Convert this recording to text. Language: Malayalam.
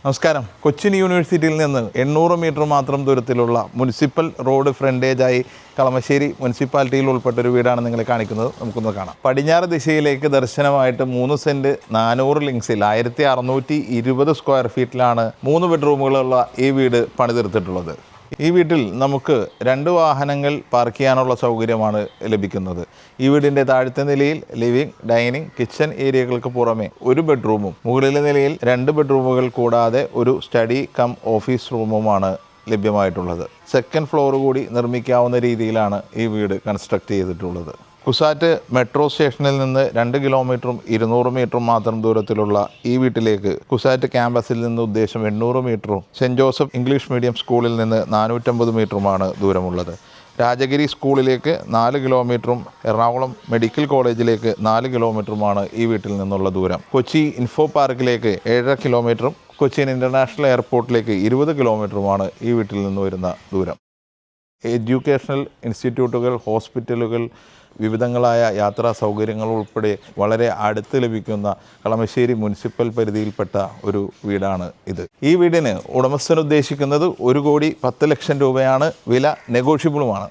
നമസ്കാരം. കൊച്ചിൻ യൂണിവേഴ്സിറ്റിയിൽ നിന്ന് 800 മീറ്റർ മാത്രം ദൂരത്തിലുള്ള മുനിസിപ്പൽ റോഡ് ഫ്രണ്ടേജായി കളമശ്ശേരി മുനിസിപ്പാലിറ്റിയിൽ ഉൾപ്പെട്ടൊരു വീടാണ് നിങ്ങളെ കാണിക്കുന്നത്. നമുക്കൊന്ന് കാണാം. പടിഞ്ഞാറ് ദിശയിലേക്ക് ദർശനമായിട്ട് 3 സെൻറ്റ് 400 ലിങ്സിൽ 1620 സ്ക്വയർ ഫീറ്റിലാണ് 3 ബെഡ്റൂമുകളുള്ള ഈ വീട് പണിതീർത്തിട്ടുള്ളത്. ഈ വീട്ടിൽ നമുക്ക് 2 വാഹനങ്ങൾ പാർക്ക് ചെയ്യാനുള്ള സൗകര്യമാണ് ലഭിക്കുന്നത്. ഈ വീടിൻ്റെ താഴത്തെ നിലയിൽ ലിവിംഗ്, ഡൈനിങ്, കിച്ചൺ ഏരിയകൾക്ക് പുറമെ 1 ബെഡ്റൂമും മുകളിലെ നിലയിൽ 2 ബെഡ്റൂമുകൾ കൂടാതെ ഒരു സ്റ്റഡി കം ഓഫീസ് റൂമുമാണ് ലഭ്യമായിട്ടുള്ളത്. സെക്കൻഡ് ഫ്ലോർ കൂടി നിർമ്മിക്കാവുന്ന രീതിയിലാണ് ഈ വീട് കൺസ്ട്രക്ട് ചെയ്തിട്ടുള്ളത്. കുസാറ്റ് മെട്രോ സ്റ്റേഷനിൽ നിന്ന് 2 കിലോമീറ്ററും 200 മീറ്ററും മാത്രം ദൂരത്തിലുള്ള ഈ വീട്ടിലേക്ക് കുസാറ്റ് ക്യാമ്പസിൽ നിന്ന് ഉദ്ദേശം 800 മീറ്ററും സെൻറ്റ് ജോസഫ് ഇംഗ്ലീഷ് മീഡിയം സ്കൂളിൽ നിന്ന് 450 മീറ്ററുമാണ് ദൂരമുള്ളത്. രാജഗിരി സ്കൂളിലേക്ക് 4 കിലോമീറ്ററും എറണാകുളം മെഡിക്കൽ കോളേജിലേക്ക് 4 കിലോമീറ്ററുമാണ് ഈ വീട്ടിൽ നിന്നുള്ള ദൂരം. കൊച്ചി ഇൻഫോ പാർക്കിലേക്ക് 7.5 കിലോമീറ്ററും കൊച്ചിൻ ഇൻ്റർനാഷണൽ എയർപോർട്ടിലേക്ക് 20 കിലോമീറ്ററുമാണ് ഈ വീട്ടിൽ നിന്ന് വരുന്ന ദൂരം. എഡ്യൂക്കേഷണൽ ഇൻസ്റ്റിറ്റ്യൂട്ടുകൾ, ഹോസ്പിറ്റലുകൾ, വിവിധങ്ങളായ യാത്രാ സൗകര്യങ്ങൾ ഉൾപ്പെടെ വളരെ അടുത്ത് ലഭിക്കുന്ന കളമശ്ശേരി മുനിസിപ്പൽ പരിധിയിൽപ്പെട്ട ഒരു വീടാണ് ഇത്. ഈ വീടിന് ഉടമസ്ഥൻ ഉദ്ദേശിക്കുന്നത് 1,10,00,000 രൂപയാണ്. വില നെഗോഷ്യബിളുമാണ്.